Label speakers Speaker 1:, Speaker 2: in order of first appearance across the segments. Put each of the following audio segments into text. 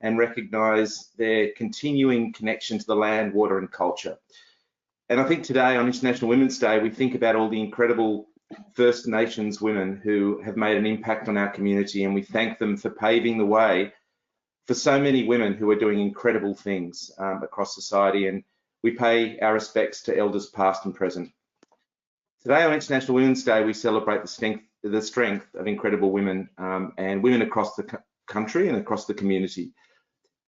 Speaker 1: and recognise their continuing connection to the land, water and culture. And I think today on International Women's Day, we think about all the incredible First Nations women who have made an impact on our community, and we thank them for paving the way for so many women who are doing incredible things across society, and we pay our respects to elders past and present. Today on International Women's Day, we celebrate the strength of incredible women and women across the country and across the community.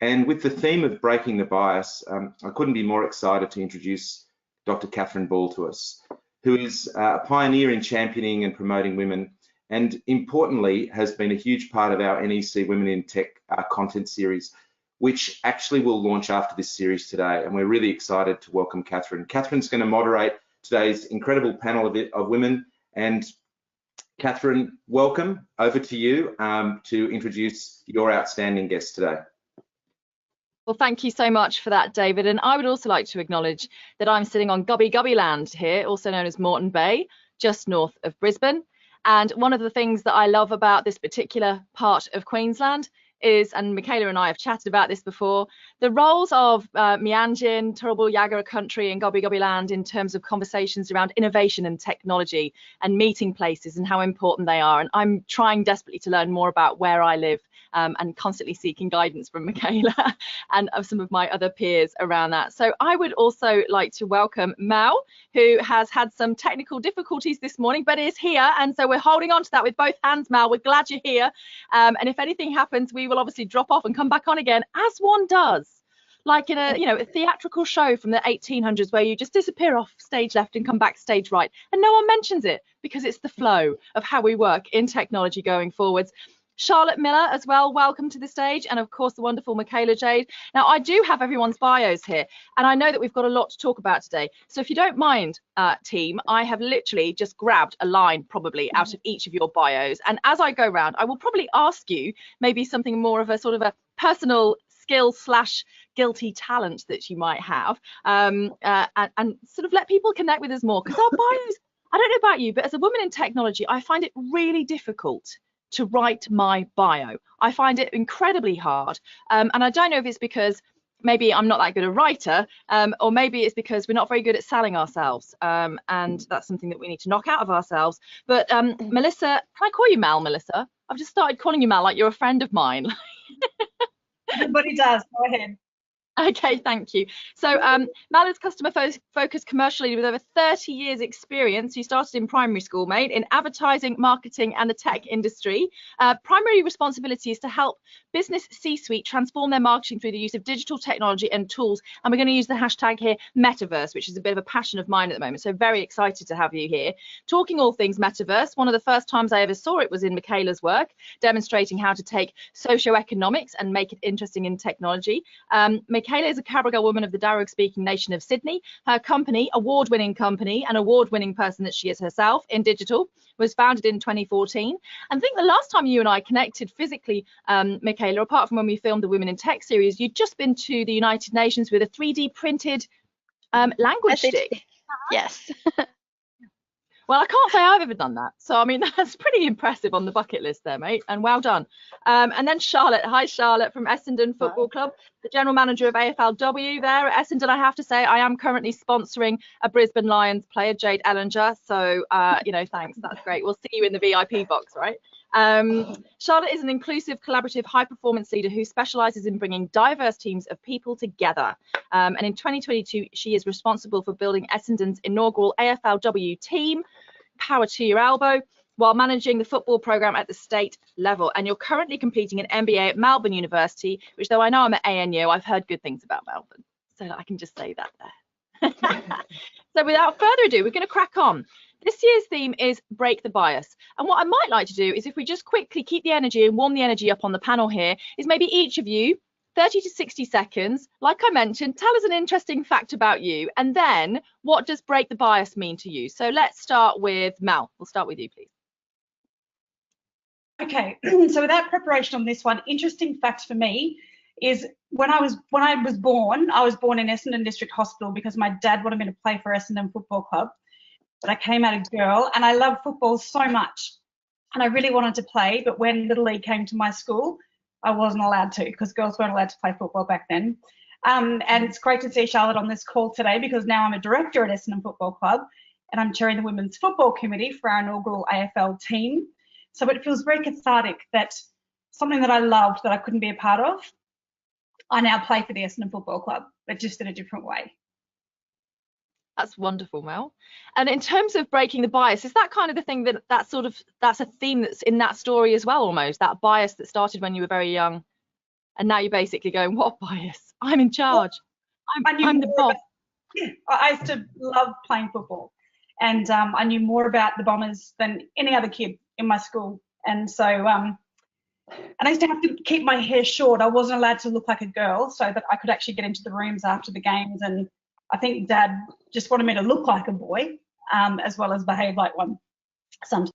Speaker 1: And with the theme of breaking the bias, I couldn't be more excited to introduce Dr. Catherine Ball to us, who is a pioneer in championing and promoting women, and importantly has been a huge part of our NEC Women in Tech content series, which actually will launch after this series today. And we're really excited to welcome Catherine. Catherine's going to moderate today's incredible panel of women. And Catherine, welcome. Over to you to introduce your outstanding guest today.
Speaker 2: Well, thank you so much for that, David. And I would also like to acknowledge that I'm sitting on Gubby Gubby land here, also known as Moreton Bay, just north of Brisbane. And one of the things that I love about this particular part of Queensland is, and Michaela and I have chatted about this before, the roles of Mianjin, Turrbal Yagara country and Gubby Gubby land in terms of conversations around innovation and technology and meeting places and how important they are. And I'm trying desperately to learn more about where I live and constantly seeking guidance from Michaela and of some of my other peers around that. So I would also like to welcome Mel, who has had some technical difficulties this morning, but is here. And so we're holding on to that with both hands, Mel. We're glad you're here. And if anything happens, we will obviously drop off and come back on again, as one does. Like in a theatrical show from the 1800s where you just disappear off stage left and come back stage right. And no one mentions it because it's the flow of how we work in technology going forwards. Charlotte Miller as well, welcome to the stage, and of course the wonderful Michaela Jade. Now I do have everyone's bios here, and I know that we've got a lot to talk about today, so if you don't mind, team, I have literally just grabbed a line probably out of each of your bios, and as I go round I will probably ask you maybe something more of a sort of a personal skill / guilty talent that you might have, and sort of let people connect with us more, because our bios, I don't know about you, but as a woman in technology I find it really difficult to write my bio. I find it incredibly hard, and I don't know if it's because maybe I'm not that good a writer, or maybe it's because we're not very good at selling ourselves, and that's something that we need to knock out of ourselves. But Melissa, can I call you Mel, Melissa? I've just started calling you Mel like you're a friend of mine.
Speaker 3: Everybody does, go ahead.
Speaker 2: Okay, thank you. So Mal is customer focused commercially with over 30 years experience. You started in primary school, mate, in advertising, marketing and the tech industry. Primary responsibility is to help business C-suite transform their marketing through the use of digital technology and tools. And we're going to use the hashtag here, metaverse, which is a bit of a passion of mine at the moment. So very excited to have you here. Talking all things metaverse, one of the first times I ever saw it was in Michaela's work, demonstrating how to take socioeconomics and make it interesting in technology. Michaela is a Cabra woman of the Darug-speaking nation of Sydney. Her company, award-winning company, an award-winning person that she is herself in digital, was founded in 2014. And I think the last time you and I connected physically, Michaela, apart from when we filmed the Women in Tech series, you'd just been to the United Nations with a 3D printed language stick.
Speaker 4: Yes.
Speaker 2: Well, I can't say I've ever done that. So, I mean, that's pretty impressive on the bucket list there, mate, and well done. And then Charlotte. Hi, Charlotte from Essendon Football Club, the general manager of AFLW there at Essendon. I have to say, I am currently sponsoring a Brisbane Lions player, Jade Ellinger. So, thanks. That's great. We'll see you in the VIP box, right? Charlotte is an inclusive, collaborative, high-performance leader who specialises in bringing diverse teams of people together. And in 2022, she is responsible for building Essendon's inaugural AFLW team, Power to Your Elbow, while managing the football programme at the state level. And you're currently completing an MBA at Melbourne University, which, though I know I'm at ANU, I've heard good things about Melbourne. So I can just say that there. So without further ado, we're going to crack on. This year's theme is Break the Bias. And what I might like to do is, if we just quickly keep the energy and warm the energy up on the panel here, is maybe each of you, 30 to 60 seconds, like I mentioned, tell us an interesting fact about you. And then what does break the bias mean to you? So let's start with Mel. We'll start with you, please.
Speaker 3: Okay, so without preparation on this one, interesting fact for me is when I was born in Essendon District Hospital because my dad wanted me to play for Essendon Football Club. But I came out a girl and I love football so much and I really wanted to play, but when Little League came to my school, I wasn't allowed to, because girls weren't allowed to play football back then. And it's great to see Charlotte on this call today, because now I'm a director at Essendon Football Club and I'm chairing the women's football committee for our inaugural AFL team. So it feels very cathartic that something that I loved that I couldn't be a part of, I now play for the Essendon Football Club, but just in a different way.
Speaker 2: That's wonderful, Mel. And in terms of breaking the bias, is that kind of the thing that's a theme that's in that story as well, almost, that bias that started when you were very young, and now you're basically going, what bias? I'm in charge. I'm the boss.
Speaker 3: I used to love playing football, and I knew more about the Bombers than any other kid in my school. And so, and I used to have to keep my hair short. I wasn't allowed to look like a girl, so that I could actually get into the rooms after the games. And I think Dad just wanted me to look like a boy, as well as behave like one sometimes.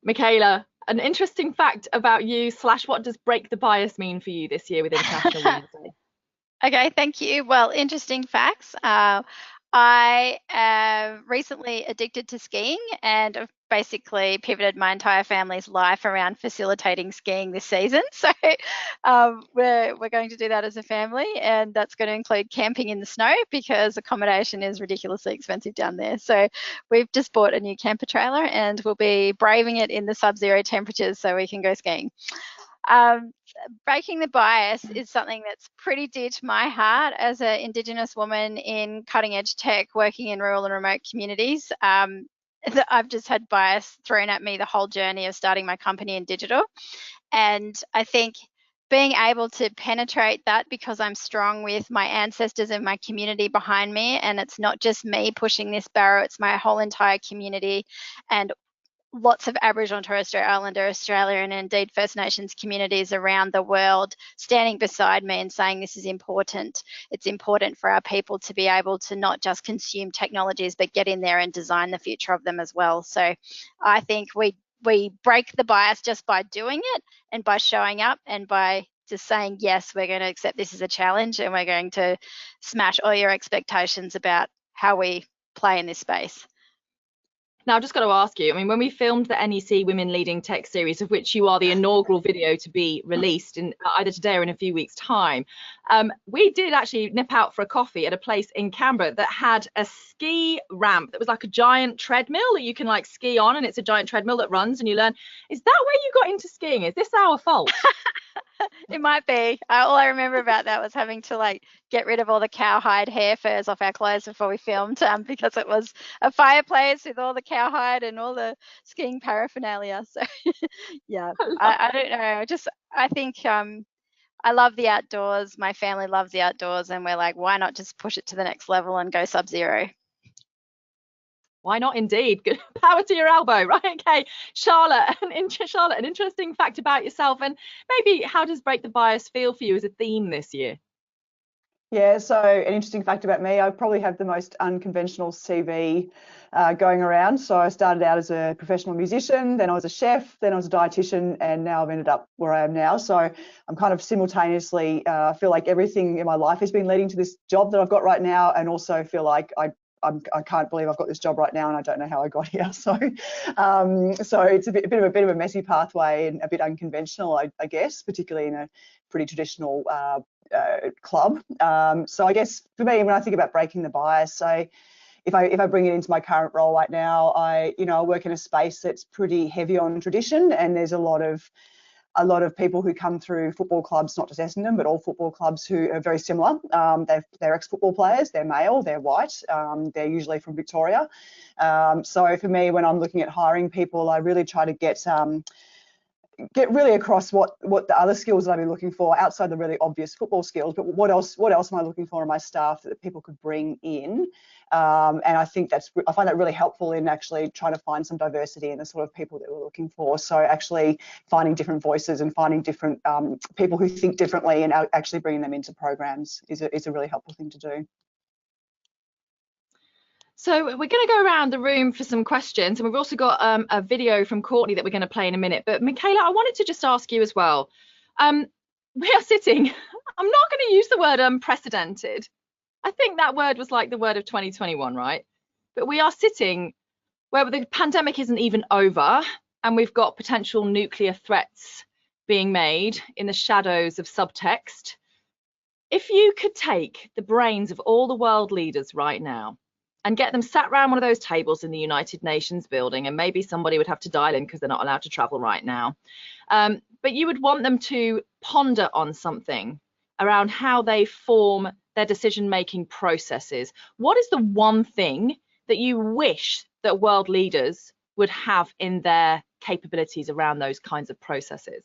Speaker 2: Michaela, an interesting fact about you / what does break the bias mean for you this year with International Women's Day?
Speaker 4: Okay, thank you. Well, interesting facts. I am recently addicted to skiing, and I've basically pivoted my entire family's life around facilitating skiing this season. So we're going to do that as a family, and that's going to include camping in the snow, because accommodation is ridiculously expensive down there. So we've just bought a new camper trailer, and we'll be braving it in the sub-zero temperatures so we can go skiing. Breaking the bias is something that's pretty dear to my heart as an Indigenous woman in cutting edge tech working in rural and remote communities. I've just had bias thrown at me the whole journey of starting my company in digital. And I think being able to penetrate that, because I'm strong with my ancestors and my community behind me, and it's not just me pushing this barrow, it's my whole entire community and lots of Aboriginal and Torres Strait Islander, Australian, and indeed First Nations communities around the world standing beside me and saying this is important. It's important for our people to be able to not just consume technologies, but get in there and design the future of them as well. So I think we break the bias just by doing it, and by showing up, and by just saying, yes, we're going to accept this as a challenge, and we're going to smash all your expectations about how we play in this space.
Speaker 2: Now, I've just got to ask you, I mean, when we filmed the NEC Women Leading Tech series, of which you are the inaugural video to be released in either today or in a few weeks' time, we did actually nip out for a coffee at a place in Canberra that had a ski ramp that was like a giant treadmill that you can like ski on, and it's a giant treadmill that runs and you learn. Is that where you got into skiing? Is this our fault?
Speaker 4: It might be. All I remember about that was having to like get rid of all the cowhide hair furs off our clothes before we filmed, because it was a fireplace with all the cowhide and all the skiing paraphernalia. So yeah, I don't know. I think I love the outdoors. My family loves the outdoors, and we're like, why not just push it to the next level and go sub-zero?
Speaker 2: Why not, indeed? Good power to your elbow, right? Okay, Charlotte, an interesting fact about yourself, and maybe how does break the bias feel for you as a theme this year?
Speaker 5: Yeah, so an interesting fact about me, I probably have the most unconventional CV going around. So I started out as a professional musician, then I was a chef, then I was a dietitian, and now I've ended up where I am now. So I'm kind of simultaneously feel like everything in my life has been leading to this job that I've got right now, and also feel like I can't believe I've got this job right now, and I don't know how I got here. So, so it's a bit of a messy pathway and a bit unconventional, I guess, particularly in a pretty traditional club. So I guess for me, when I think about breaking the bias, so if I bring it into my current role right now, I work in a space that's pretty heavy on tradition, and there's a lot of people who come through football clubs, not just Essendon, but all football clubs, who are very similar. They're ex-football players, they're male, they're white, they're usually from Victoria. So for me, when I'm looking at hiring people, I really try to get really across what the other skills that I've been looking for outside the really obvious football skills, but what else am I looking for in my staff that people could bring in? And I think I find that really helpful in actually trying to find some diversity in the sort of people that we're looking for. So actually finding different voices and finding different people who think differently and actually bringing them into programs is a really helpful thing to do.
Speaker 2: So we're going to go around the room for some questions, and we've also got a video from Courtney that we're going to play in a minute. But Michaela, I wanted to just ask you as well. We are sitting, I'm not going to use the word unprecedented. I think that word was like the word of 2021, right? But we are sitting where the pandemic isn't even over, and we've got potential nuclear threats being made in the shadows of subtext. If you could take the brains of all the world leaders right now and get them sat around one of those tables in the United Nations building, and maybe somebody would have to dial in because they're not allowed to travel right now, but you would want them to ponder on something around how they form their decision-making processes. What is the one thing that you wish that world leaders would have in their capabilities around those kinds of processes?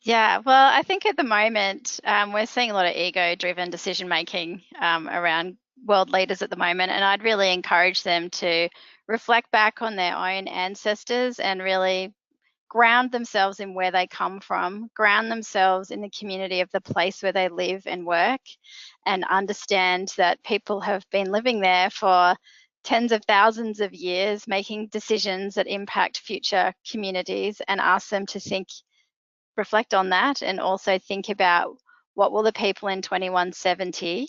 Speaker 4: Yeah, well, I think at the moment we're seeing a lot of ego-driven decision-making around world leaders at the moment, and I'd really encourage them to reflect back on their own ancestors and really ground themselves in where they come from, ground themselves in the community of the place where they live and work, and understand that people have been living there for tens of thousands of years, making decisions that impact future communities, and ask them to reflect on that, and also think about what will the people in 2170,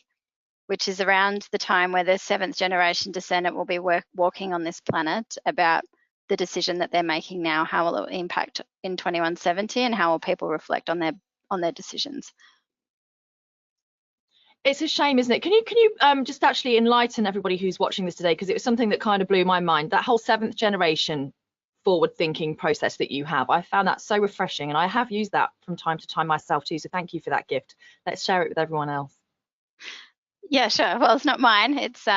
Speaker 4: which is around the time where the 7th generation descendant will be walking on this planet, about the decision that they're making now, how will it impact in 2170, and how will people reflect on their decisions.
Speaker 2: It's a shame, isn't it? Can you just actually enlighten everybody who's watching this today, because it was something that kind of blew my mind, that whole 7th generation forward thinking process that you have. I found that so refreshing, and I have used that from time to time myself too, so thank you for that gift. Let's share it with everyone else.
Speaker 4: Yeah, sure. Well, it's not mine. It's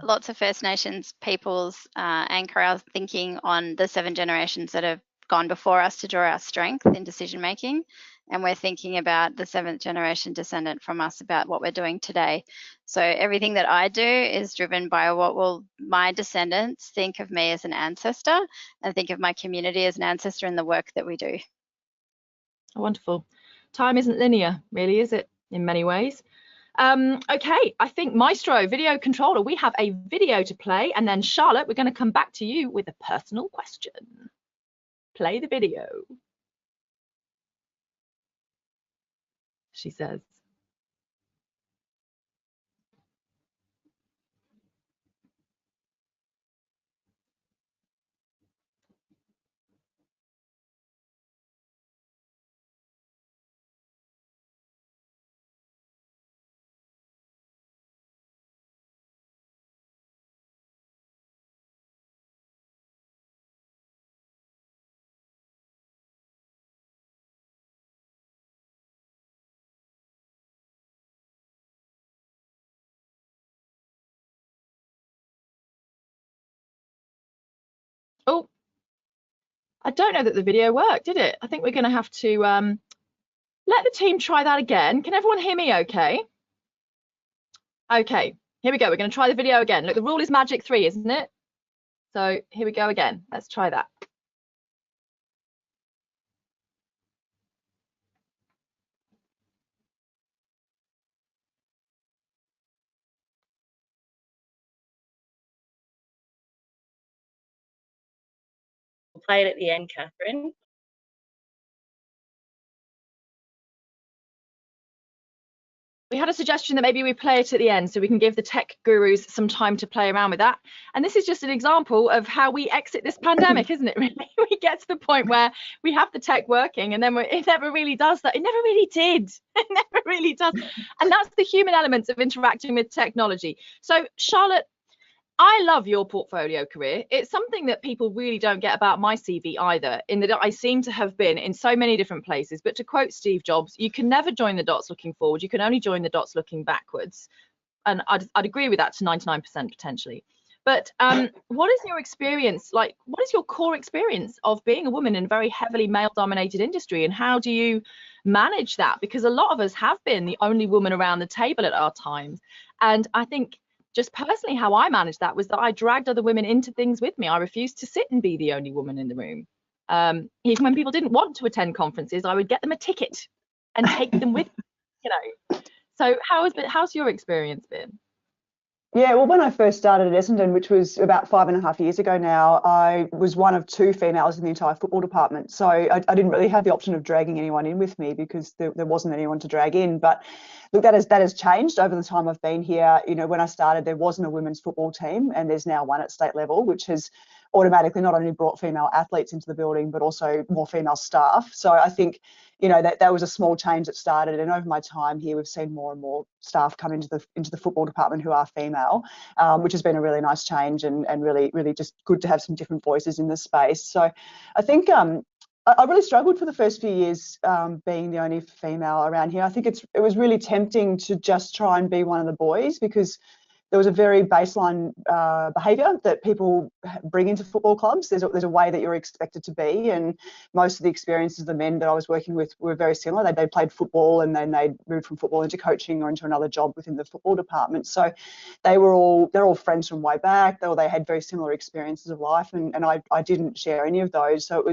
Speaker 4: lots of First Nations peoples anchor our thinking on the 7 generations that have gone before us to draw our strength in decision making, and we're thinking about the 7th generation descendant from us about what we're doing today. So everything that I do is driven by what will my descendants think of me as an ancestor, and think of my community as an ancestor in the work that we do.
Speaker 2: Wonderful. Time isn't linear, really, is it? In many ways. Okay, I think Maestro, video controller, we have a video to play, and then Charlotte, we're going to come back to you with a personal question. Play the video. She says. Oh, I don't know that the video worked, did it? I think we're going to have to let the team try that again. Can everyone hear me okay? Okay, here we go. We're going to try the video again. Look, the rule is magic 3, isn't it? So here we go again. Let's try that.
Speaker 6: We'll play it at the end, Catherine.
Speaker 2: We had a suggestion that maybe we play it at the end so we can give the tech gurus some time to play around with that. And this is just an example of how we exit this pandemic, isn't it, really? We get to the point where we have the tech working, and then it never really does that. It never really did. It never really does. And that's the human elements of interacting with technology. So, Charlotte, I love your portfolio career. It's something that people really don't get about my CV either, in that I seem to have been in so many different places. But to quote Steve Jobs, you can never join the dots looking forward. You can only join the dots looking backwards. And I'd agree with that to 99% potentially. But what is your experience like? What is your core experience of being a woman in a very heavily male-dominated industry? And how do you manage that? Because a lot of us have been the only woman around the table at our times. And I think just personally, how I managed that was that I dragged other women into things with me. I refused to sit and be the only woman in the room. Even when people didn't want to attend conferences, I would get them a ticket and take them with me, you know. So how's your experience been?
Speaker 5: Yeah, well, when I first started at Essendon, which was about 5.5 years ago now, I was one of 2 females in the entire football department. So I didn't really have the option of dragging anyone in with me because there wasn't anyone to drag in. But look, that has changed over the time I've been here. You know, when I started, there wasn't a women's football team, and there's now one at state level, which has automatically not only brought female athletes into the building, but also more female staff. So I think, you know, that was a small change that started, and over my time here, we've seen more and more staff come into the football department who are female, which has been a really nice change, and really just good to have some different voices in the space. So I think I really struggled for the first few years being the only female around here. I think it was really tempting to just try and be one of the boys, because there was a very baseline behaviour that people bring into football clubs. There's a way that you're expected to be, and most of the experiences of the men that I was working with were very similar. They played football, and then they moved from football into coaching or into another job within the football department. So they're all friends from way back. They had very similar experiences of life, and I didn't share any of those. So it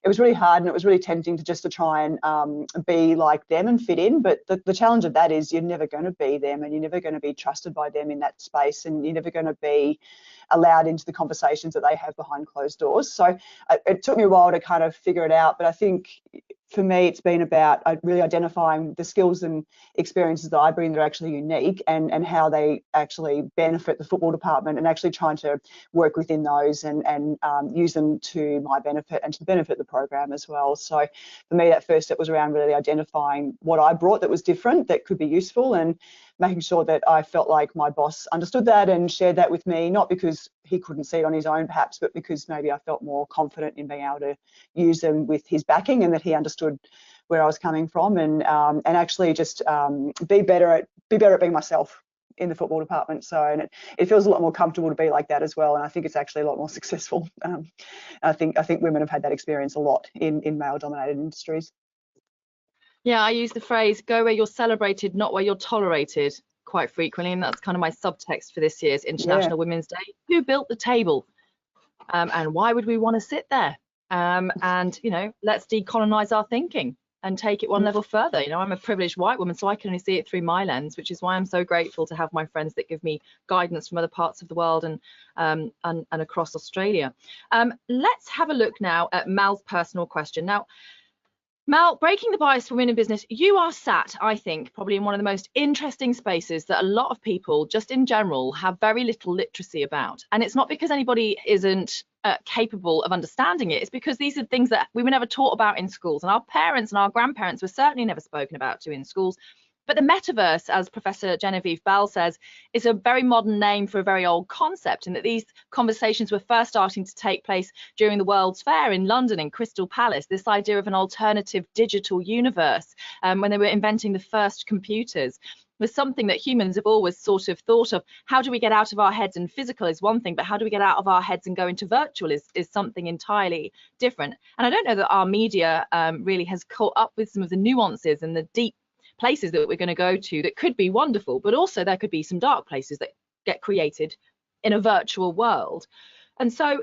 Speaker 5: was really hard, and it was really tempting to try and be like them and fit in. But the challenge of that is you're never going to be them, and you're never going to be trusted by them in that space, and you're never going to be allowed into the conversations that they have behind closed doors. So it took me a while to kind of figure it out, but I think for me it's been about really identifying the skills and experiences that I bring that are actually unique, and how they actually benefit the football department, and actually trying to work within those and use them to my benefit and to the benefit of the program as well. So for me, that first step was around really identifying what I brought that was different, that could be useful, and making sure that I felt like my boss understood that and shared that with me, not because he couldn't see it on his own perhaps, but because maybe I felt more confident in being able to use them with his backing, and that he understood where I was coming from, and actually just be better at being myself in the football department. So, and it feels a lot more comfortable to be like that as well, and I think it's actually a lot more successful. I think women have had that experience a lot in male-dominated industries.
Speaker 2: Yeah, I use the phrase "go where you're celebrated, not where you're tolerated" quite frequently, and that's kind of my subtext for this year's International Women's Day. Who built the table, and why would we want to sit there? And you know, let's decolonize our thinking and take it one level further. You know, I'm a privileged white woman, so I can only see it through my lens, which is why I'm so grateful to have my friends that give me guidance from other parts of the world and across Australia. Let's have a look now at Mal's personal question. Now, Mal, breaking the bias for women in business, you are sat, I think, probably in one of the most interesting spaces that a lot of people, just in general, have very little literacy about. And it's not because anybody isn't capable of understanding it. It's because these are things that we were never taught about in schools, and our parents and our grandparents were certainly never spoken about to in schools. But the metaverse, as Professor Genevieve Bell says, is a very modern name for a very old concept, and that these conversations were first starting to take place during the World's Fair in London in Crystal Palace, this idea of an alternative digital universe, when they were inventing the first computers, was something that humans have always sort of thought of. How do we get out of our heads? And physical is one thing, but how do we get out of our heads and go into virtual is something entirely different. And I don't know that our media really has caught up with some of the nuances and the deep places that we're going to go to that could be wonderful, but also there could be some dark places that get created in a virtual world. And so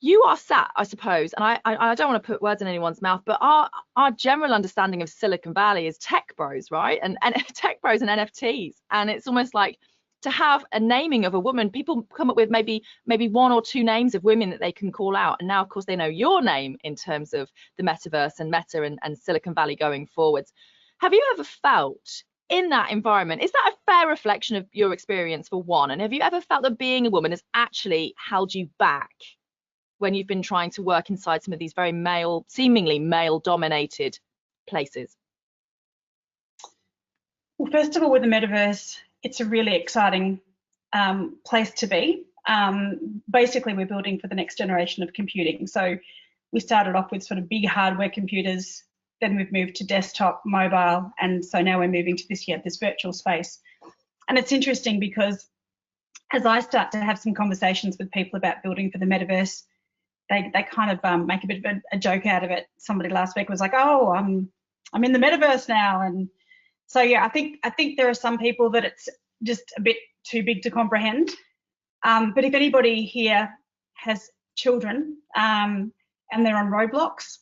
Speaker 2: you are sat, I suppose, and I don't want to put words in anyone's mouth, but our general understanding of Silicon Valley is tech bros, right? And tech bros and NFTs. And it's almost like to have a naming of a woman, people come up with maybe one or two names of women that they can call out. And now, of course, they know your name in terms of the metaverse and Meta and Silicon Valley going forwards. Have you ever felt in that environment, is that a fair reflection of your experience for one? And have you ever felt that being a woman has actually held you back when you've been trying to work inside some of these very seemingly male dominated places?
Speaker 3: Well, first of all, with the metaverse, it's a really exciting place to be. Basically, we're building for the next generation of computing. So we started off with sort of big hardware computers. Then we've moved to desktop, mobile, and so now we're moving to this virtual space. And it's interesting because as I start to have some conversations with people about building for the metaverse, they kind of make a bit of a joke out of it. Somebody last week was like, "Oh, I'm in the metaverse now," and so yeah, I think there are some people that it's just a bit too big to comprehend. But if anybody here has children and they're on Roblox,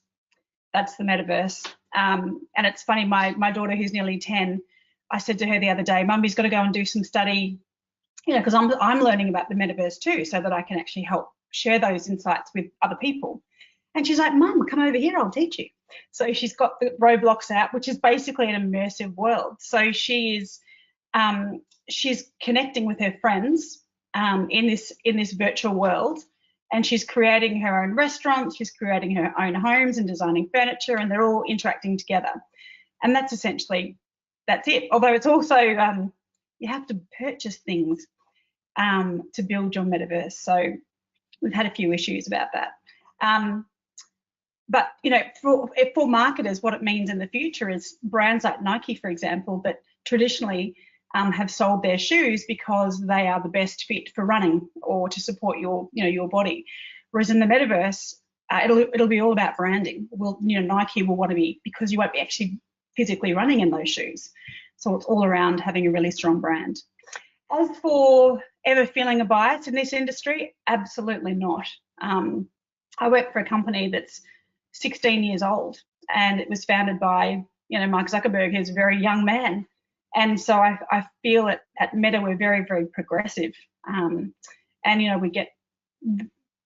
Speaker 3: that's the metaverse. And it's funny, my daughter, who's nearly 10, I said to her the other day, Mummy's got to go and do some study, you know, because I'm learning about the metaverse too, so that I can actually help share those insights with other people. And she's like, Mum, come over here, I'll teach you. So she's got the Roblox app, which is basically an immersive world. So she's connecting with her friends in this virtual world. And she's creating her own restaurants, she's creating her own homes and designing furniture, and they're all interacting together. And that's essentially, that's it. Although it's also, you have to purchase things to build your metaverse. So we've had a few issues about that. But, you know, for marketers, what it means in the future is brands like Nike, for example, that traditionally have sold their shoes because they are the best fit for running or to support your, you know, your body. Whereas in the metaverse, it'll be all about branding. Well, you know, Nike will want to be, because you won't be actually physically running in those shoes. So it's all around having a really strong brand. As for ever feeling a bias in this industry, absolutely not. I work for a company that's 16 years old, and it was founded by, you know, Mark Zuckerberg, who's a very young man. And so I feel at Meta we're very, very progressive. And, you know,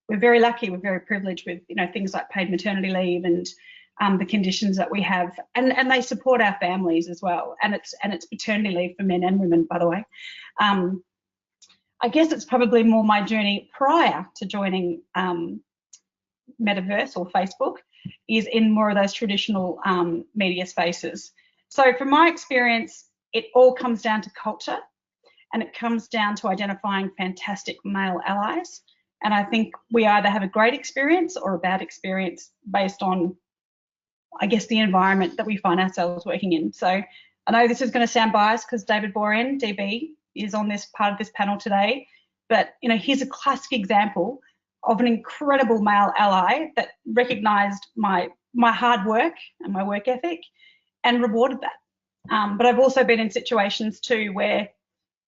Speaker 3: we're very lucky, we're very privileged with, you know, things like paid maternity leave and the conditions that we have. And they support our families as well. And it's paternity leave for men and women, by the way. I guess it's probably more my journey prior to joining Metaverse or Facebook is in more of those traditional media spaces. So from my experience, it all comes down to culture, and it comes down to identifying fantastic male allies. And I think we either have a great experience or a bad experience based on, I guess, the environment that we find ourselves working in. So I know this is going to sound biased because David Boren, DB, is on this part of this panel today, but, you know, here's a classic example of an incredible male ally that recognised my hard work and my work ethic and rewarded that. But I've also been in situations too where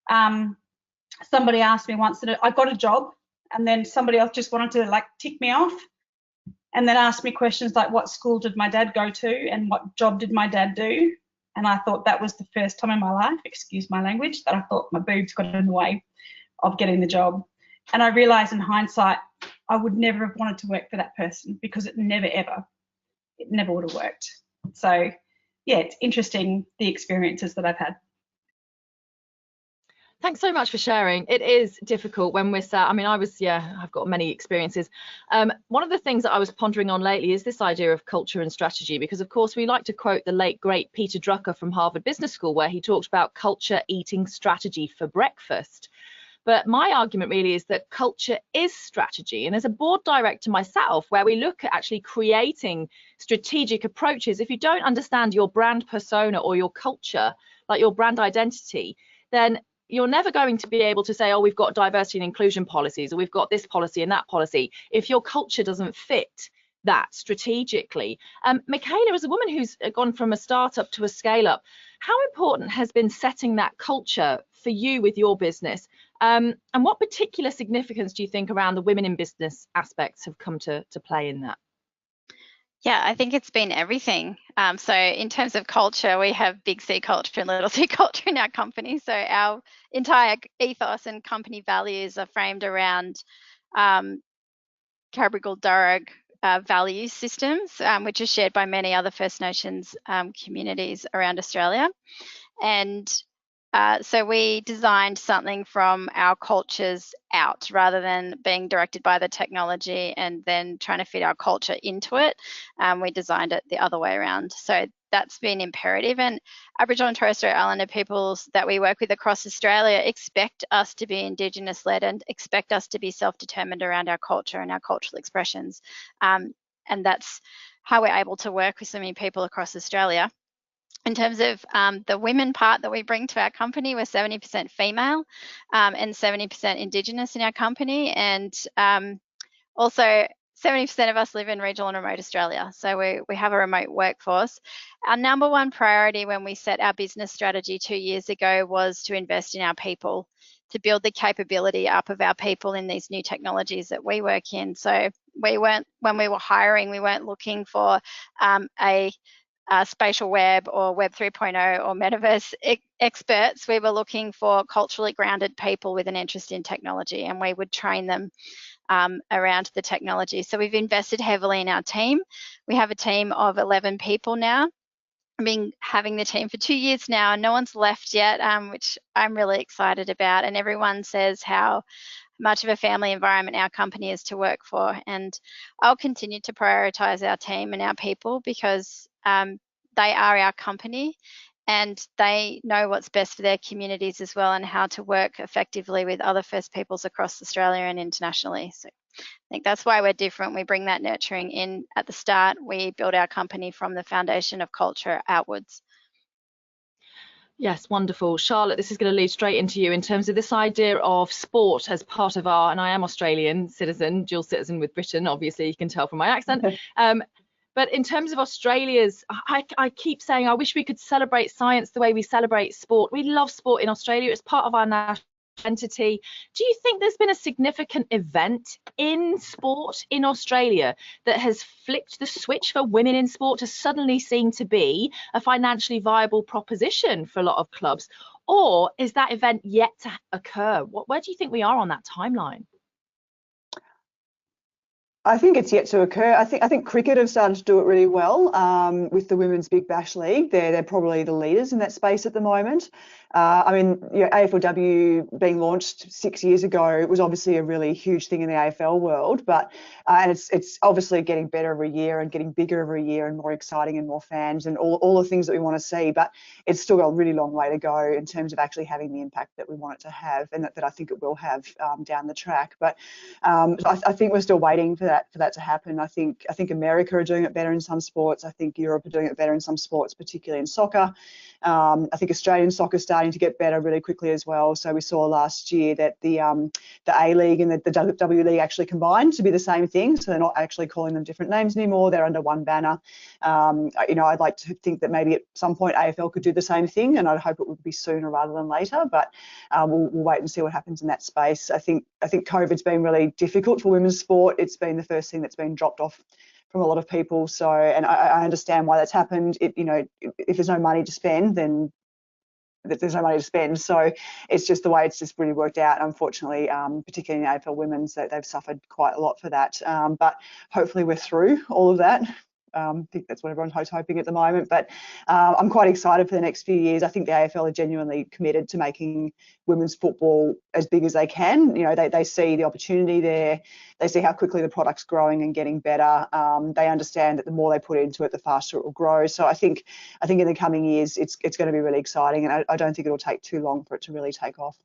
Speaker 3: somebody asked me once that I got a job, and then somebody else just wanted to like tick me off and then asked me questions like, what school did my dad go to and what job did my dad do? And I thought that was the first time in my life, excuse my language, that I thought my boobs got in the way of getting the job. And I realised in hindsight, I would never have wanted to work for that person because it never would have worked. So yeah, it's interesting the experiences that I've had.
Speaker 2: Thanks so much for sharing. It is difficult when we're sat. I mean, I've got many experiences. One of the things that I was pondering on lately is this idea of culture and strategy, because of course we like to quote the late great Peter Drucker from Harvard Business School, where he talked about culture eating strategy for breakfast. But my argument really is that culture is strategy. And as a board director myself, where we look at actually creating strategic approaches, if you don't understand your brand persona or your culture, like your brand identity, then you're never going to be able to say, oh, we've got diversity and inclusion policies, or we've got this policy and that policy, if your culture doesn't fit that strategically. Michaela, as a woman who's gone from a startup to a scale up, how important has been setting that culture for you with your business? And what particular significance do you think around the women in business aspects have come to play in that?
Speaker 4: Yeah, I think it's been everything. So in terms of culture, we have big C culture and little c culture in our company. So our entire ethos and company values are framed around Cabral-Durrag value systems, which are shared by many other First Nations communities around Australia. And so we designed something from our cultures out rather than being directed by the technology and then trying to fit our culture into it. We designed it the other way around. So that's been imperative. And Aboriginal and Torres Strait Islander peoples that we work with across Australia expect us to be Indigenous-led and expect us to be self-determined around our culture and our cultural expressions. And that's how we're able to work with so many people across Australia. In terms of the women part that we bring to our company, we're 70% female and 70% Indigenous in our company. And also 70% of us live in regional and remote Australia. So we have a remote workforce. Our number one priority when we set our business strategy 2 years ago was to invest in our people, to build the capability up of our people in these new technologies that we work in. So when we were hiring, we weren't looking for a spatial web or Web 3.0 or metaverse experts. We were looking for culturally grounded people with an interest in technology, and we would train them around the technology. So we've invested heavily in our team. We have a team of 11 people now. I've been having the team for 2 years now, and no one's left yet, which I'm really excited about. And everyone says how much of a family environment our company is to work for. And I'll continue to prioritise our team and our people because they are our company and they know what's best for their communities as well and how to work effectively with other First Peoples across Australia and internationally. So I think that's why we're different. We bring that nurturing in at the start. We build our company from the foundation of culture outwards.
Speaker 2: Yes, wonderful. Charlotte, this is going to lead straight into you in terms of this idea of sport as part of our, and I am Australian citizen, dual citizen with Britain, obviously you can tell from my accent. But in terms of Australia's, I keep saying I wish we could celebrate science the way we celebrate sport. We love sport in Australia. It's part of our national identity. Do you think there's been a significant event in sport in Australia that has flicked the switch for women in sport to suddenly seem to be a financially viable proposition for a lot of clubs? Or is that event yet to occur? Where do you think we are on that timeline?
Speaker 5: I think it's yet to occur. I think cricket have started to do it really well with the Women's Big Bash League. They're probably the leaders in that space at the moment. I mean, AFLW being launched 6 years ago was obviously a really huge thing in the AFL world, but and it's obviously getting better every year and getting bigger every year and more exciting and more fans and all the things that we want to see. But it's still got a really long way to go in terms of actually having the impact that we want it to have and that I think it will have down the track. But I think we're still waiting for that to happen. I think America are doing it better in some sports. I think Europe are doing it better in some sports, particularly in soccer. I think Australian soccer is starting to get better really quickly as well. So we saw last year that the A League and the W League actually combined to be the same thing. So they're not actually calling them different names anymore. They're under one banner. I'd like to think that maybe at some point AFL could do the same thing, and I'd hope it would be sooner rather than later. But we'll wait and see what happens in that space. I think COVID's been really difficult for women's sport. It's been the first thing that's been dropped off from a lot of people. So, and I understand why that's happened. If there's no money to spend, then there's no money to spend. So it's just the way it's just really worked out. Unfortunately, particularly in AFL women's, they've suffered quite a lot for that. But hopefully we're through all of that. I think that's what everyone's hoping at the moment. But I'm quite excited for the next few years. I think the AFL are genuinely committed to making women's football as big as they can. They see the opportunity there. They see how quickly the product's growing and getting better. They understand that the more they put into it, the faster it will grow. So I think in the coming years, it's going to be really exciting. And I don't think it'll take too long for it to really take off.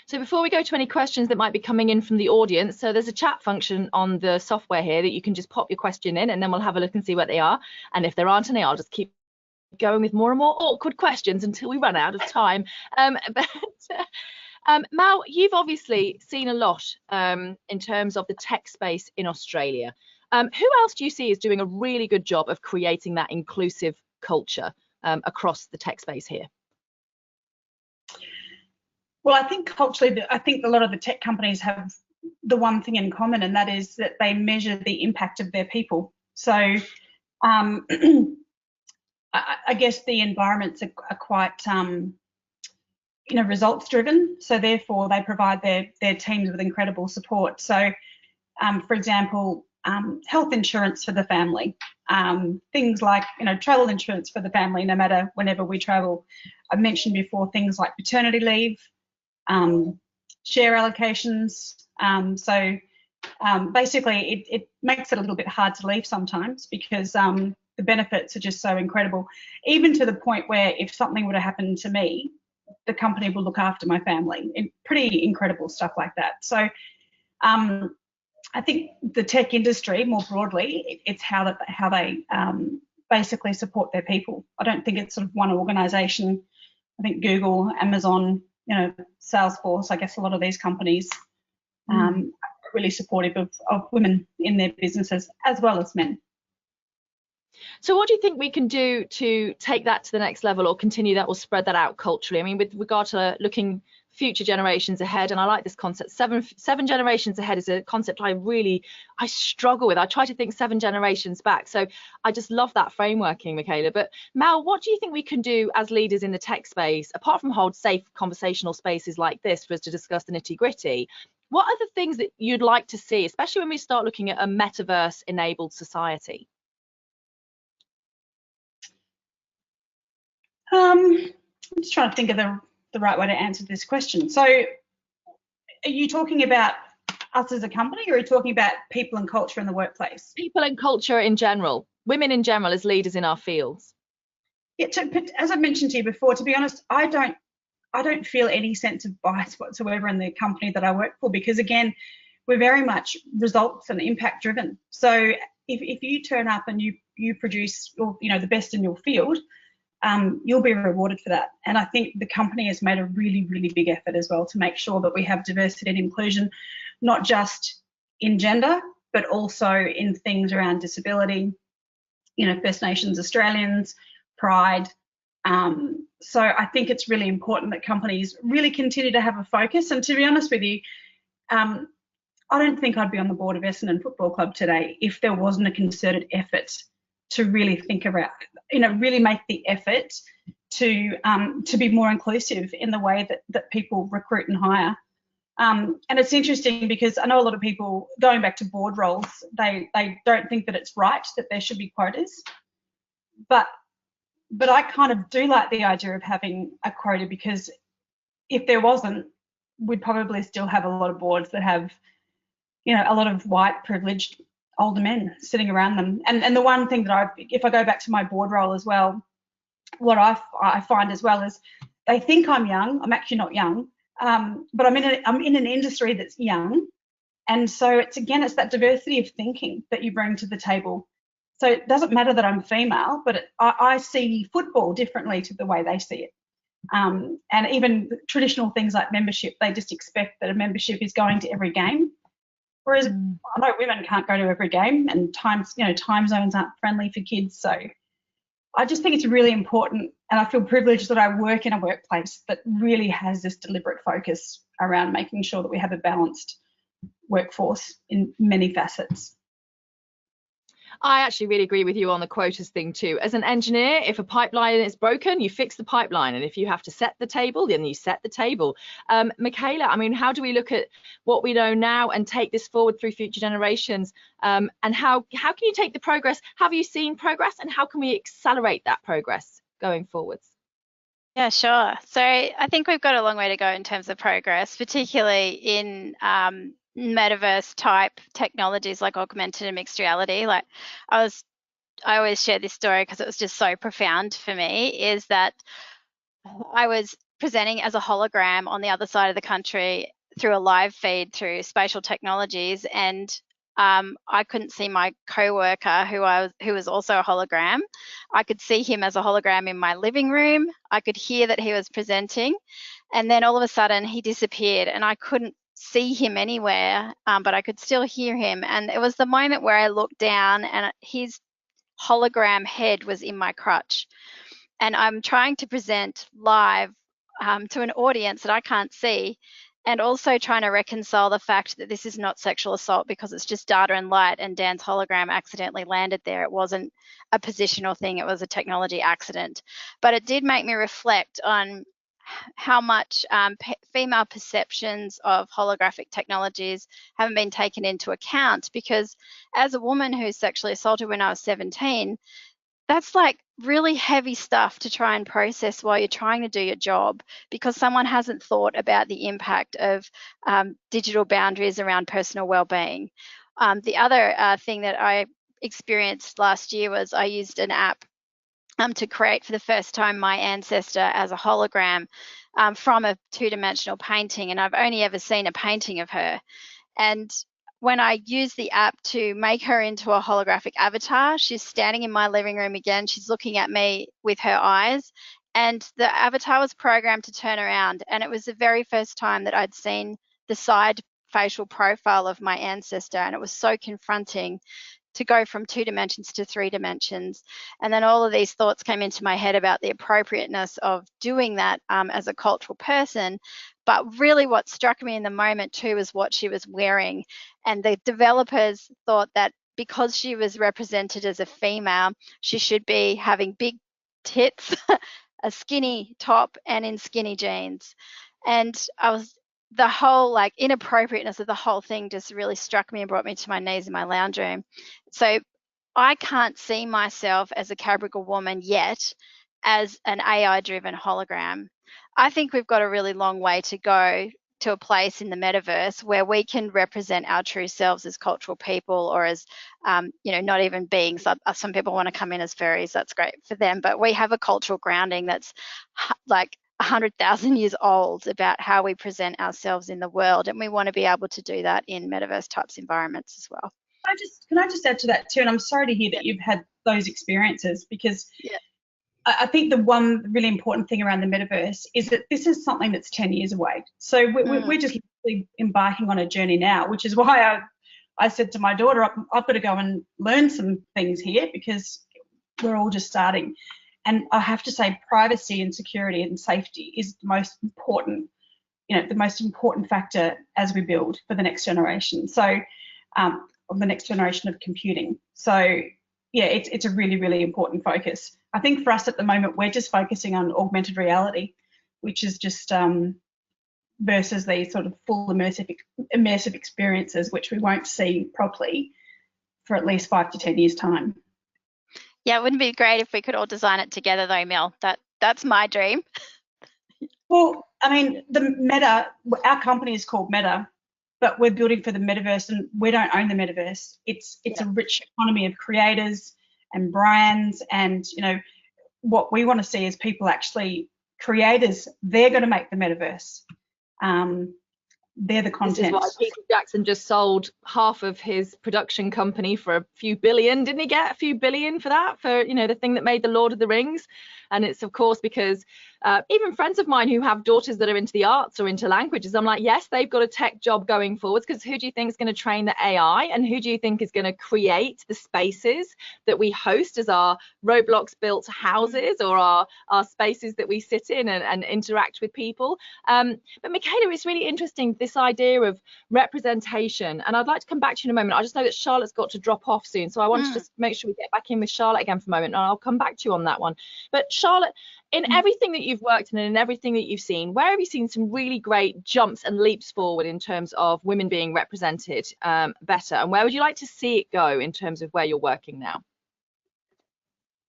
Speaker 2: So before we go to any questions that might be coming in from the audience, so there's a chat function on the software here that you can just pop your question in and then we'll have a look and see what they are. And if there aren't any, I'll just keep going with more and more awkward questions until we run out of time. Mal, you've obviously seen a lot in terms of the tech space in Australia. Who else do you see is doing a really good job of creating that inclusive culture across the tech space here?
Speaker 3: Well, I think culturally, I think a lot of the tech companies have the one thing in common, and that is that they measure the impact of their people. So I guess the environments are quite, results driven. So therefore, they provide their teams with incredible support. So, for example, health insurance for the family, things like, travel insurance for the family, no matter whenever we travel. I've mentioned before things like paternity leave, share allocations. Basically, it makes it a little bit hard to leave sometimes because the benefits are just so incredible, even to the point where if something were to happen to me, the company will look after my family. Pretty incredible stuff like that. So I think the tech industry more broadly, it's how they basically support their people. I don't think it's sort of one organisation. I think Google, Amazon, Salesforce, I guess a lot of these companies are really supportive of women in their businesses as well as men.
Speaker 2: So what do you think we can do to take that to the next level or continue that or spread that out culturally? I mean, with regard to looking future generations ahead, and I like this concept, seven generations ahead is a concept I struggle with. I try to think 7 generations back. So I just love that frameworking, Michaela. But Mal, what do you think we can do as leaders in the tech space, apart from hold safe conversational spaces like this for us to discuss the nitty gritty? What are the things that you'd like to see, especially when we start looking at a metaverse enabled society?
Speaker 3: I'm just trying to think of the right way to answer this question. So are you talking about us as a company, or are you talking about people and culture in the workplace?
Speaker 2: People and culture in general, women in general as leaders in our fields.
Speaker 3: Yeah, as I mentioned to you before, to be honest, I don't feel any sense of bias whatsoever in the company that I work for, because again, we're very much results and impact driven. So if you turn up and you produce, the best in your field, you'll be rewarded for that. And I think the company has made a really, really big effort as well to make sure that we have diversity and inclusion, not just in gender, but also in things around disability, First Nations Australians, Pride. So I think it's really important that companies really continue to have a focus. And to be honest with you, I don't think I'd be on the board of Essendon Football Club today if there wasn't a concerted effort to really think about, really make the effort to be more inclusive in the way that people recruit and hire. And it's interesting because I know a lot of people, going back to board roles, they don't think that it's right that there should be quotas. But I kind of do like the idea of having a quota, because if there wasn't, we'd probably still have a lot of boards that have, a lot of white privileged older men sitting around them. And the one thing that if I go back to my board role as well, what I find as well is they think I'm young. I'm actually not young, but I'm in an industry that's young. And so it's that diversity of thinking that you bring to the table. So it doesn't matter that I'm female, but I see football differently to the way they see it. And even traditional things like membership, they just expect that a membership is going to every game. Whereas I know women can't go to every game, and time zones aren't friendly for kids. So I just think it's really important, and I feel privileged that I work in a workplace that really has this deliberate focus around making sure that we have a balanced workforce in many facets.
Speaker 2: I actually really agree with you on the quotas thing too. As an engineer, if a pipeline is broken, you fix the pipeline. And if you have to set the table, then you set the table. Michaela, how do we look at what we know now and take this forward through future generations? And how can you take the progress? Have you seen progress, and how can we accelerate that progress going forwards?
Speaker 4: Yeah, sure. So I think we've got a long way to go in terms of progress, particularly in metaverse type technologies like augmented and mixed reality. Like I always share this story because it was just so profound for me, is that I was presenting as a hologram on the other side of the country through a live feed through spatial technologies, and I couldn't see my co-worker who was also a hologram. I could see him as a hologram in my living room. I could hear that he was presenting, and then all of a sudden he disappeared and I couldn't see him anywhere, but I could still hear him. And it was the moment where I looked down and his hologram head was in my crutch. And I'm trying to present live to an audience that I can't see, and also trying to reconcile the fact that this is not sexual assault because it's just data and light, and Dan's hologram accidentally landed there. It wasn't a positional thing, it was a technology accident. But it did make me reflect on how much female perceptions of holographic technologies haven't been taken into account, because as a woman who's sexually assaulted when I was 17, that's like really heavy stuff to try and process while you're trying to do your job, because someone hasn't thought about the impact of digital boundaries around personal well-being. The other thing that I experienced last year was I used an app to create for the first time my ancestor as a hologram from a two-dimensional painting, and I've only ever seen a painting of her. And when I use the app to make her into a holographic avatar, she's standing in my living room again. She's looking at me with her eyes, and the avatar was programmed to turn around. And it was the very first time that I'd seen the side facial profile of my ancestor, and it was so confronting to go from 2 dimensions to 3 dimensions. And then all of these thoughts came into my head about the appropriateness of doing that as a cultural person. But really what struck me in the moment too was what she was wearing. And the developers thought that because she was represented as a female, she should be having big tits, a skinny top, and in skinny jeans. And the whole like inappropriateness of the whole thing just really struck me and brought me to my knees in my lounge room. So I can't see myself as a Cabral woman yet as an AI-driven hologram. I think we've got a really long way to go to a place in the metaverse where we can represent our true selves as cultural people, or as, you know, not even beings. Some people want to come in as fairies, that's great for them, but we have a cultural grounding that's like 100,000 years old about how we present ourselves in the world, and we want to be able to do that in metaverse types environments as well.
Speaker 3: Can I just add to that too? And I'm sorry to hear that you've had those experiences, because I think the one really important thing around the metaverse is that this is something that's 10 years away. So we're just embarking on a journey now, which is why I said to my daughter, I've got to go and learn some things here, because we're all just starting. And I have to say, privacy and security and safety is the most important, you know, the most important factor as we build for the next generation. So, of the next generation of computing. So yeah, it's a really, really important focus. I think for us at the moment, we're just focusing on augmented reality, which is just versus these sort of full immersive experiences, which we won't see properly for at least 5 to 10 years time.
Speaker 4: Yeah, it wouldn't be great if we could all design it together though, Mel. That's my dream.
Speaker 3: Well, I mean, our company is called Meta, but we're building for the metaverse, and we don't own the metaverse. It's a rich economy of creators and brands, and you know what we want to see is people actually creators. They're going to make the metaverse. They're the content.
Speaker 2: This is why Peter Jackson just sold half of his production company for a few billion. Didn't he get a few billion for that? For, you know, the thing that made the Lord of the Rings. And it's of course because even friends of mine who have daughters that are into the arts or into languages, I'm like, yes, they've got a tech job going forwards, because who do you think is going to train the AI, and who do you think is going to create the spaces that we host as our Roblox built houses, or our spaces that we sit in and interact with people? But Michaela, it's really interesting, this idea of representation, and I'd like to come back to you in a moment. I just know that Charlotte's got to drop off soon, so I want to just make sure we get back in with Charlotte again for a moment, and I'll come back to you on that one. But Charlotte, in everything that you've worked in and in everything that you've seen, where have you seen some really great jumps and leaps forward in terms of women being represented better? And where would you like to see it go in terms of where you're working now?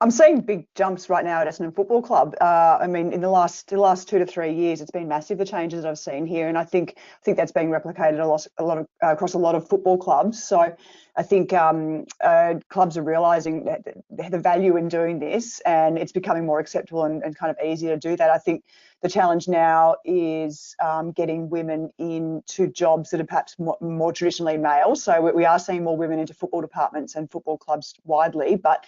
Speaker 5: I'm seeing big jumps right now at Essendon Football Club. I mean, in the last 2 to 3 years, it's been massive, the changes that I've seen here, and I think that's being replicated across a lot of football clubs. So I think clubs are realising the value in doing this, and it's becoming more acceptable and kind of easier to do that. I think the challenge now is getting women into jobs that are perhaps more traditionally male. So we are seeing more women into football departments and football clubs widely, but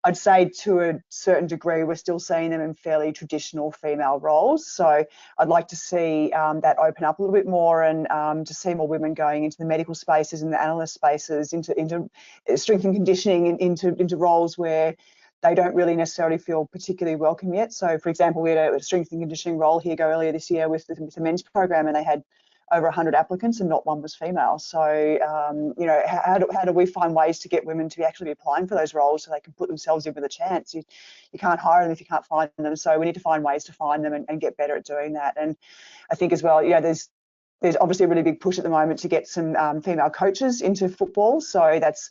Speaker 5: I'd say to a certain degree, we're still seeing them in fairly traditional female roles. So I'd like to see that open up a little bit more, and to see more women going into the medical spaces and the analyst spaces, into strength and conditioning, into roles where they don't really necessarily feel particularly welcome yet. So, for example, we had a strength and conditioning role here go earlier this year with the men's program, and they had over 100 applicants and not one was female. So, you know, how do we find ways to get women to actually be applying for those roles so they can put themselves in with a chance? You can't hire them if you can't find them. So we need to find ways to find them and get better at doing that. And I think as well, you know, there's obviously a really big push at the moment to get some female coaches into football. So that's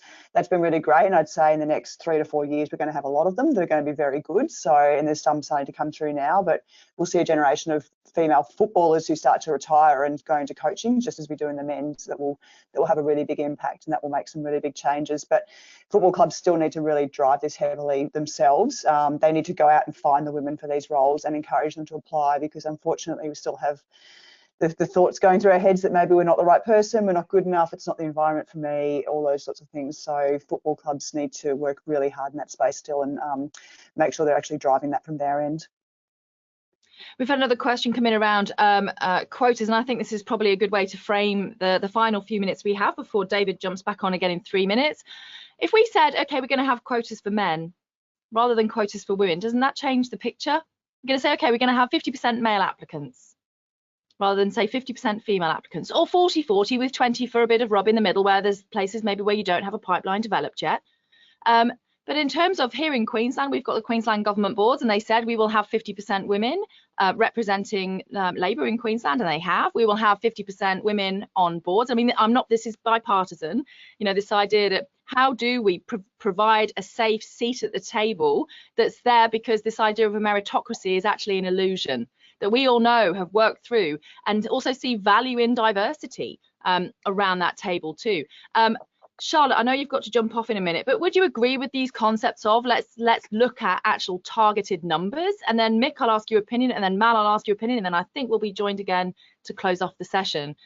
Speaker 5: been really great. And I'd say in the next 3 to 4 years, we're going to have a lot of them that are going to be very good. So, and there's some starting to come through now, but we'll see a generation of female footballers who start to retire and go into coaching, just as we do in the men's, that will have a really big impact, and that will make some really big changes. But football clubs still need to really drive this heavily themselves. They need to go out and find the women for these roles and encourage them to apply, because unfortunately we still have the thoughts going through our heads that maybe we're not the right person, we're not good enough, it's not the environment for me, all those sorts of things. So football clubs need to work really hard in that space still, and make sure they're actually driving that from their end.
Speaker 2: We've had another question come in around quotas, and I think this is probably a good way to frame the final few minutes we have before David jumps back on again in 3 minutes. If we said, okay, we're going to have quotas for men rather than quotas for women, doesn't that change the picture? We're going to say, okay, we're going to have 50% male applicants rather than say 50% female applicants, or 40-40 with 20 for a bit of rub in the middle, where there's places maybe where you don't have a pipeline developed yet. But in terms of here in Queensland, we've got the Queensland Government Boards, and they said we will have 50% women representing Labour in Queensland, and they have. We will have 50% women on boards. I mean, this is bipartisan, you know, this idea that how do we provide a safe seat at the table that's there, because this idea of a meritocracy is actually an illusion. that we all know have worked through and also see value in diversity around that table too. Charlotte, I know you've got to jump off in a minute, but would you agree with these concepts of let's look at actual targeted numbers? And then Mick, I'll ask your opinion, and then Mal, I'll ask your opinion, and then I think we'll be joined again to close off the session.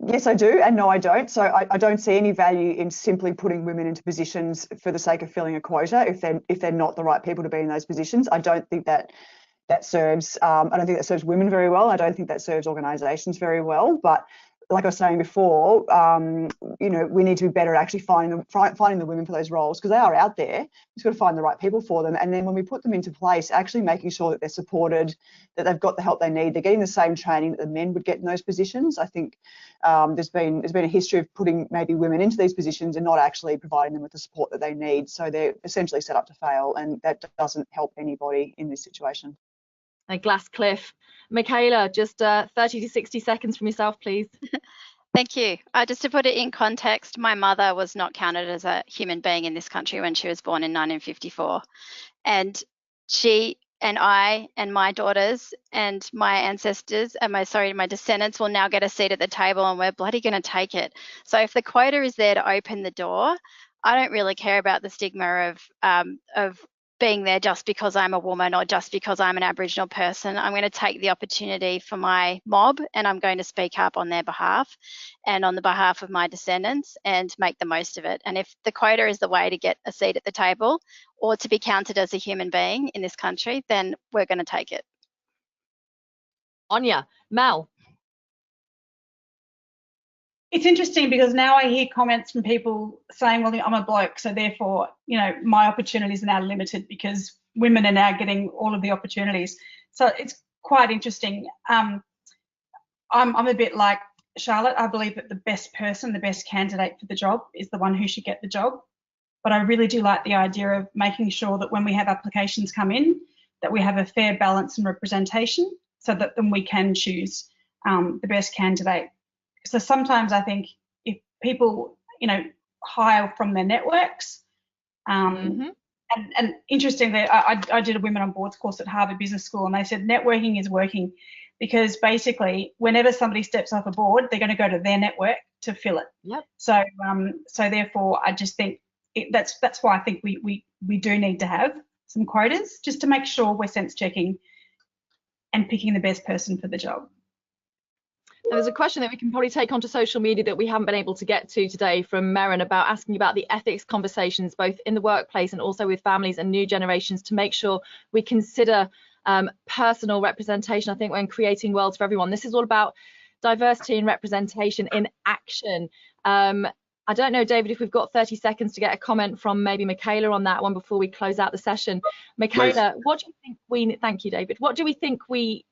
Speaker 5: Yes, I do, and no, I don't. So I don't see any value in simply putting women into positions for the sake of filling a quota if they're not the right people to be in those positions. I don't think that serves. I don't think that serves women very well. I don't think that serves organisations very well. But like I was saying before, you know, we need to be better at actually finding the women for those roles, because they are out there. We've just got to find the right people for them, and then when we put them into place, actually making sure that they're supported, that they've got the help they need, they're getting the same training that the men would get in those positions. I think there's been a history of putting maybe women into these positions and not actually providing them with the support that they need, so they're essentially set up to fail, and that doesn't help anybody in this situation.
Speaker 2: A glass cliff. Michaela, just 30 to 60 seconds from yourself, please.
Speaker 4: Thank you. Just to put it in context, my mother was not counted as a human being in this country when she was born in 1954. And she and I and my daughters and my ancestors and my descendants will now get a seat at the table, and we're bloody going to take it. So if the quota is there to open the door, I don't really care about the stigma of being there just because I'm a woman or just because I'm an Aboriginal person. I'm going to take the opportunity for my mob, and I'm going to speak up on their behalf and on the behalf of my descendants and make the most of it. And if the quota is the way to get a seat at the table or to be counted as a human being in this country, then we're going to take it.
Speaker 2: Anya, Mel.
Speaker 3: It's interesting because now I hear comments from people saying, well, I'm a bloke, so therefore, you know, my opportunities are now limited because women are now getting all of the opportunities. So it's quite interesting. I'm a bit like Charlotte. I believe that the best person, the best candidate for the job is the one who should get the job. But I really do like the idea of making sure that when we have applications come in, that we have a fair balance and representation so that then we can choose the best candidate. So sometimes I think if people, you know, hire from their networks, and interestingly, I did a Women on Boards course at Harvard Business School, and they said networking is working because basically whenever somebody steps off a board, they're going to go to their network to fill it.
Speaker 2: Yep.
Speaker 3: So therefore, I just think that's why I think we do need to have some quotas just to make sure we're sense checking and picking the best person for the job.
Speaker 2: And there's a question that we can probably take onto social media that we haven't been able to get to today from Merrin about asking about the ethics conversations, both in the workplace and also with families and new generations, to make sure we consider personal representation, I think, when creating worlds for everyone. This is all about diversity and representation in action. I don't know, David, if we've got 30 seconds to get a comment from maybe Michaela on that one before we close out the session. Michaela, what do you think we, thank you, David, what do you think we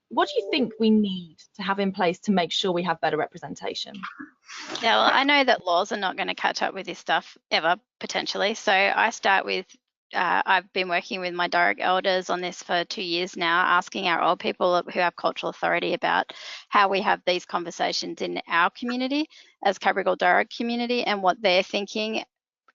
Speaker 2: need to have in place to make sure we have better representation?
Speaker 4: Yeah, well, I know that laws are not going to catch up with this stuff ever, potentially. So I start with, I've been working with my Dharug elders on this for 2 years now, asking our old people who have cultural authority about how we have these conversations in our community as Cabral Dharug community and what they're thinking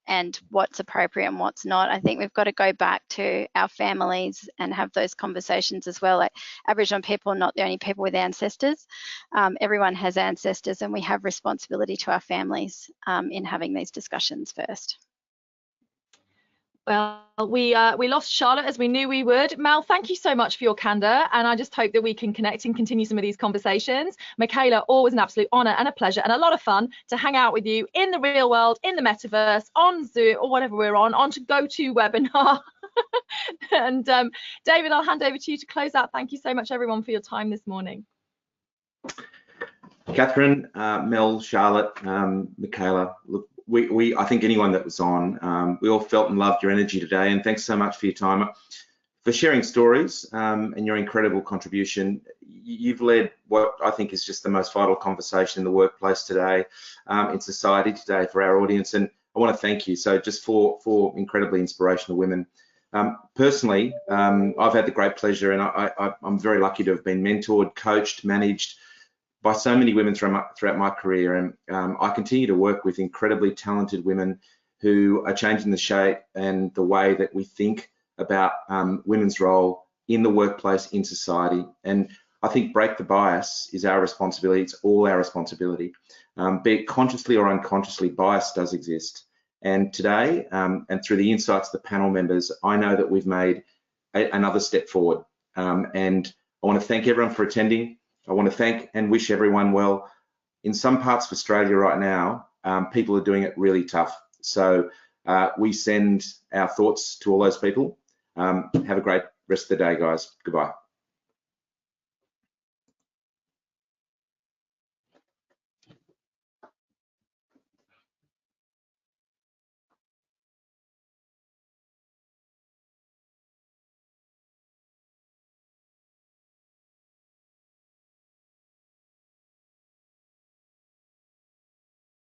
Speaker 4: and what's appropriate and what's not. I think we've got to go back to our families and have those conversations as well. Like, Aboriginal people are not the only people with ancestors. Everyone has ancestors, and we have responsibility to our families in having these discussions first.
Speaker 2: Well, we lost Charlotte as we knew we would. Mel, thank you so much for your candour, and I just hope that we can connect and continue some of these conversations. Michaela, always an absolute honour and a pleasure and a lot of fun to hang out with you in the real world, in the metaverse, on Zoom or whatever we're on to GoToWebinar. And David, I'll hand over to you to close out. Thank you so much, everyone, for your time this morning.
Speaker 1: Catherine, Mel, Charlotte, Michaela, look, I think anyone that was on, we all felt and loved your energy today, and thanks so much for your time, for sharing stories and your incredible contribution. You've led what I think is just the most vital conversation in the workplace today, in society today for our audience, and I want to thank you. So just for incredibly inspirational women. Personally, I've had the great pleasure, and I'm very lucky to have been mentored, coached, managed by so many women throughout my career, and I continue to work with incredibly talented women who are changing the shape and the way that we think about women's role in the workplace, in society. And I think break the bias is our responsibility. It's all our responsibility. Be it consciously or unconsciously, bias does exist. And today, and through the insights of the panel members, I know that we've made another step forward. And I want to thank everyone for attending. I want to thank and wish everyone well. In some parts of Australia right now, people are doing it really tough. So we send our thoughts to all those people. Have a great rest of the day, guys. Goodbye.